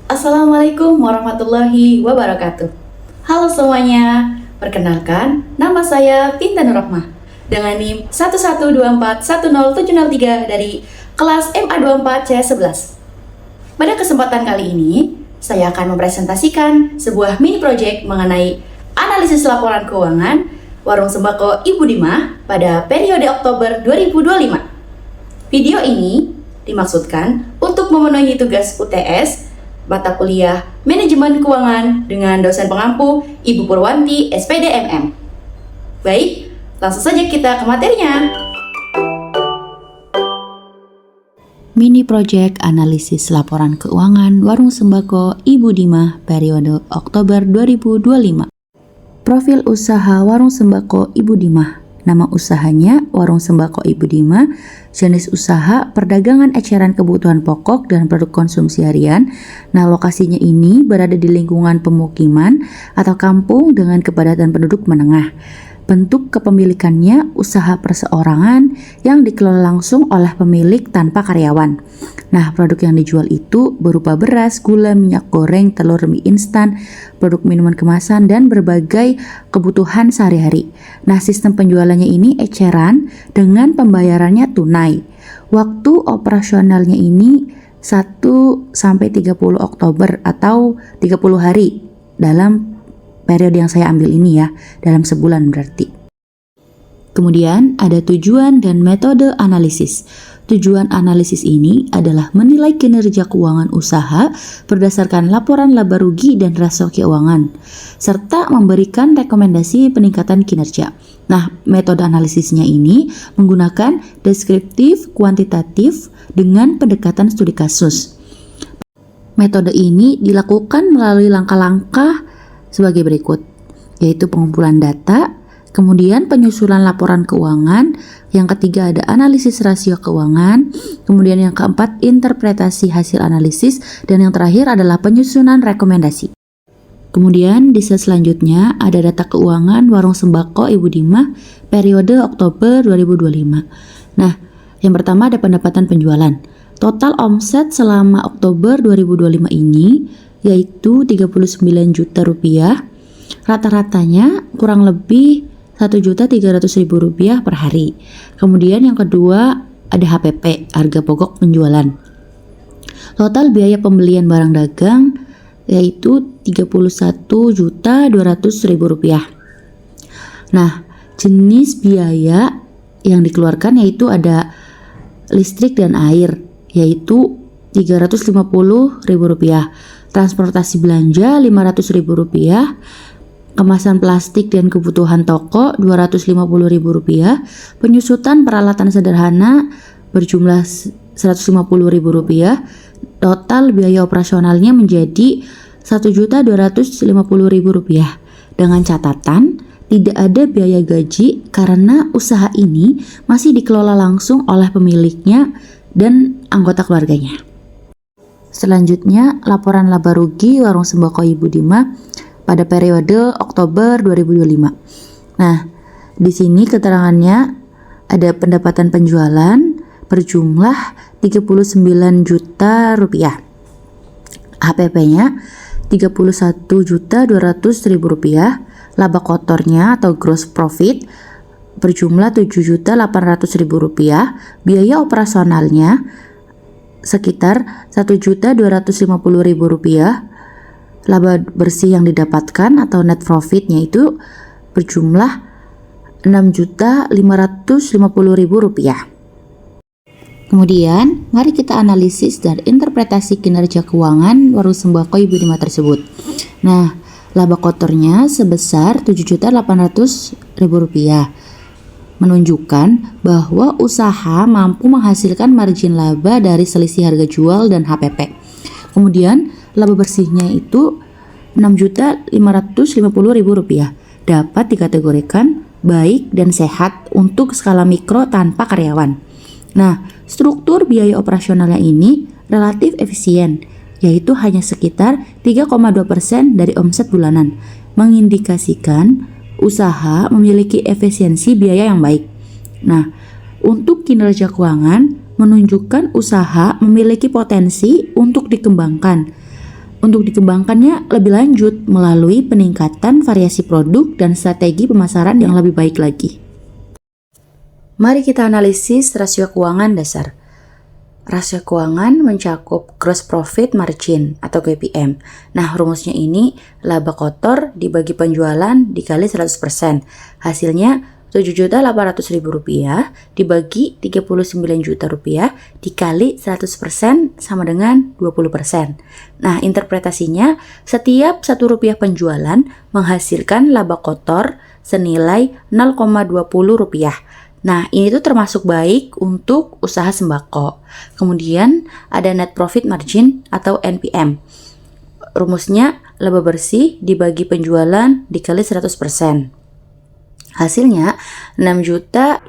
Assalamualaikum warahmatullahi wabarakatuh. Halo semuanya, perkenalkan nama saya Pinta Nurrahmah dengan NIM 112410703 dari kelas MA24 C11. Pada kesempatan kali ini, saya akan mempresentasikan sebuah mini project mengenai analisis laporan keuangan Warung Sembako Ibu Dimah pada periode Oktober 2025. Video ini dimaksudkan untuk memenuhi tugas UTS mata kuliah Manajemen Keuangan dengan dosen pengampu Ibu Purwanti SPD MM. Baik, langsung saja kita ke materinya. Mini Project Analisis Laporan Keuangan Warung Sembako Ibu Dimah periode Oktober 2025. Profil usaha Warung Sembako Ibu Dimah. Nama usahanya Warung Sembako Ibu Dimah, jenis usaha perdagangan eceran kebutuhan pokok dan produk konsumsi harian. Nah, lokasinya ini berada di lingkungan pemukiman atau kampung dengan kepadatan penduduk menengah. Bentuk kepemilikannya usaha perseorangan yang dikelola langsung oleh pemilik tanpa karyawan. Nah, produk yang dijual itu berupa beras, gula, minyak goreng, telur, mie instan, produk minuman kemasan, dan berbagai kebutuhan sehari-hari. Nah, sistem penjualannya ini eceran dengan pembayarannya tunai. Waktu operasionalnya ini 1 sampai 30 Oktober atau 30 hari dalam periode yang saya ambil ini ya, dalam sebulan berarti. Kemudian ada tujuan dan metode analisis. Tujuan analisis ini adalah menilai kinerja keuangan usaha berdasarkan laporan laba rugi dan rasio keuangan, serta memberikan rekomendasi peningkatan kinerja. Nah, metode analisisnya ini menggunakan deskriptif kuantitatif dengan pendekatan studi kasus. Metode ini dilakukan melalui langkah-langkah sebagai berikut, yaitu pengumpulan data, kemudian penyusunan laporan keuangan, yang ketiga ada analisis rasio keuangan, kemudian yang keempat interpretasi hasil analisis, dan yang terakhir adalah penyusunan rekomendasi. Kemudian di slide selanjutnya ada data keuangan Warung Sembako Ibu Dimah periode Oktober 2025. Nah, yang pertama ada pendapatan penjualan. Total omset selama Oktober 2025 ini yaitu 39 juta rupiah, rata-ratanya kurang lebih 1.300.000 rupiah per hari. Kemudian yang kedua ada HPP, harga pokok penjualan. Total biaya pembelian barang dagang yaitu 31.200.000 rupiah. Nah, jenis biaya yang dikeluarkan yaitu ada listrik dan air yaitu 350.000 rupiah. Transportasi belanja 500.000 rupiah, kemasan plastik dan kebutuhan toko 250.000 rupiah, penyusutan peralatan sederhana berjumlah 150.000 rupiah. Total biaya operasionalnya menjadi 1.250.000 rupiah. Dengan catatan tidak ada biaya gaji karena usaha ini masih dikelola langsung oleh pemiliknya dan anggota keluarganya. Selanjutnya, laporan laba rugi Warung Sembako Ibu Dimah pada periode Oktober 2025. Nah, di sini keterangannya ada pendapatan penjualan berjumlah 39 juta rupiah. HPP-nya 31.200.000 rupiah. Laba kotornya atau gross profit berjumlah 7.800.000 rupiah. Biaya operasionalnya sekitar 1.250.000 rupiah. Laba bersih yang didapatkan atau net profitnya itu berjumlah 6.550.000 rupiah. Kemudian mari kita analisis dan interpretasi kinerja keuangan Warung Sembako Ibu Dimah tersebut. Nah, laba kotornya sebesar 7.800.000 rupiah. Menunjukkan bahwa usaha mampu menghasilkan margin laba dari selisih harga jual dan HPP. Kemudian laba bersihnya itu 6.550.000 rupiah. Dapat dikategorikan baik dan sehat untuk skala mikro tanpa karyawan. Nah, struktur biaya operasionalnya ini relatif efisien, yaitu hanya sekitar 3,2% dari omset bulanan, mengindikasikan usaha memiliki efisiensi biaya yang baik. Nah, untuk kinerja keuangan menunjukkan usaha memiliki potensi untuk dikembangkan. untuk dikembangkannya lebih lanjut melalui peningkatan variasi produk dan strategi pemasaran yang lebih baik lagi. Mari kita analisis rasio keuangan dasar. Rasio keuangan mencakup gross profit margin atau GPM. Nah, rumusnya ini laba kotor dibagi penjualan dikali 100%. Hasilnya Rp7.800.000 dibagi Rp39 juta dikali 100% sama dengan 20%. Nah, interpretasinya setiap Rp1 penjualan menghasilkan laba kotor senilai Rp0,20. Nah, ini tuh termasuk baik untuk usaha sembako. Kemudian ada net profit margin atau NPM. Rumusnya laba bersih dibagi penjualan dikali 100%. Hasilnya Rp6.550.000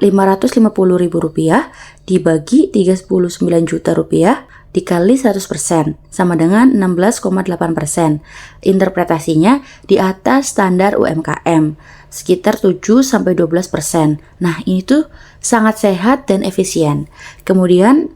dibagi Rp39 juta dikali 100% sama dengan 16,8%. Interpretasinya di atas standar UMKM sekitar 7-12%. Nah, ini tuh sangat sehat dan efisien. Kemudian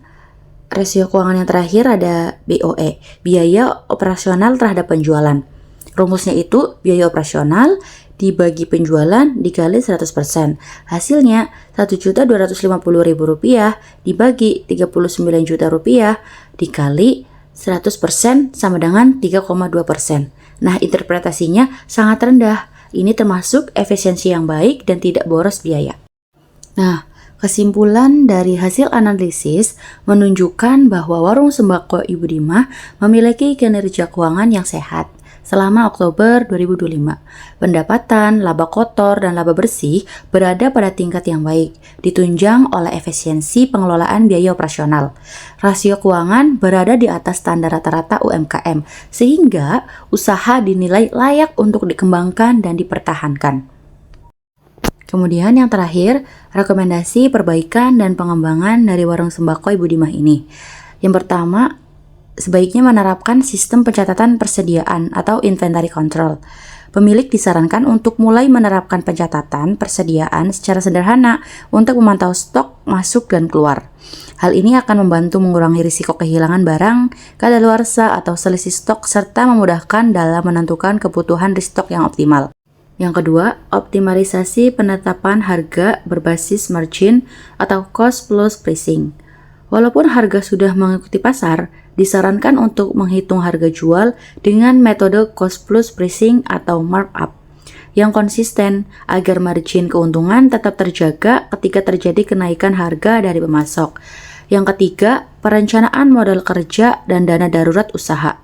rasio keuangan yang terakhir ada BOE, biaya operasional terhadap penjualan. Rumusnya itu biaya operasional dibagi penjualan dikali 100%. Hasilnya Rp1.250.000 dibagi Rp39 juta dikali 100% sama dengan 3,2%. Nah, interpretasinya sangat rendah. Ini termasuk efisiensi yang baik dan tidak boros biaya. Nah, kesimpulan dari hasil analisis menunjukkan bahwa warung sembako Ibu Dimah memiliki kinerja keuangan yang sehat selama Oktober 2025. Pendapatan, laba kotor, dan laba bersih berada pada tingkat yang baik, ditunjang oleh efisiensi pengelolaan biaya operasional. Rasio keuangan berada di atas standar rata-rata UMKM, sehingga usaha dinilai layak untuk dikembangkan dan dipertahankan. Kemudian yang terakhir, rekomendasi perbaikan dan pengembangan dari warung sembako Ibu Dimah ini. Yang pertama, sebaiknya menerapkan sistem pencatatan persediaan atau inventory control. Pemilik disarankan untuk mulai menerapkan pencatatan persediaan secara sederhana untuk memantau stok masuk dan keluar. Hal ini akan membantu mengurangi risiko kehilangan barang, kadaluarsa atau selisih stok serta memudahkan dalam menentukan kebutuhan restock yang optimal. Yang kedua, optimalisasi penetapan harga berbasis margin atau cost plus pricing. Walaupun harga sudah mengikuti pasar, disarankan untuk menghitung harga jual dengan metode cost plus pricing atau markup yang konsisten agar margin keuntungan tetap terjaga ketika terjadi kenaikan harga dari pemasok. Yang ketiga, perencanaan modal kerja dan dana darurat usaha.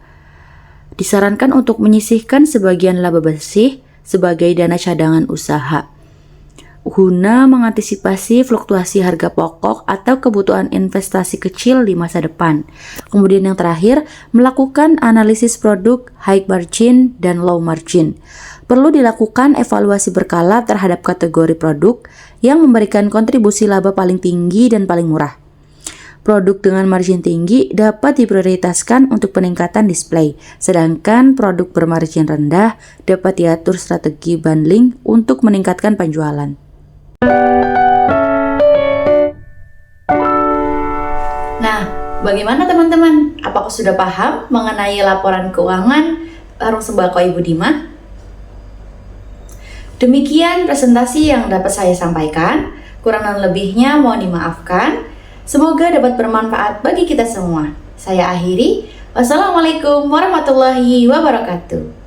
Disarankan untuk menyisihkan sebagian laba bersih sebagai dana cadangan usaha guna mengantisipasi fluktuasi harga pokok atau kebutuhan investasi kecil di masa depan. Kemudian yang terakhir, melakukan analisis produk high margin dan low margin. Perlu dilakukan evaluasi berkala terhadap kategori produk yang memberikan kontribusi laba paling tinggi dan paling murah. Produk dengan margin tinggi dapat diprioritaskan untuk peningkatan display, sedangkan produk bermargin rendah dapat diatur strategi bundling untuk meningkatkan penjualan. Nah, bagaimana teman-teman? Apakah sudah paham mengenai laporan keuangan warung sembako Ibu Dimah? Demikian presentasi yang dapat saya sampaikan. Kurang dan lebihnya mohon dimaafkan. Semoga dapat bermanfaat bagi kita semua. Saya akhiri. Wassalamualaikum warahmatullahi wabarakatuh.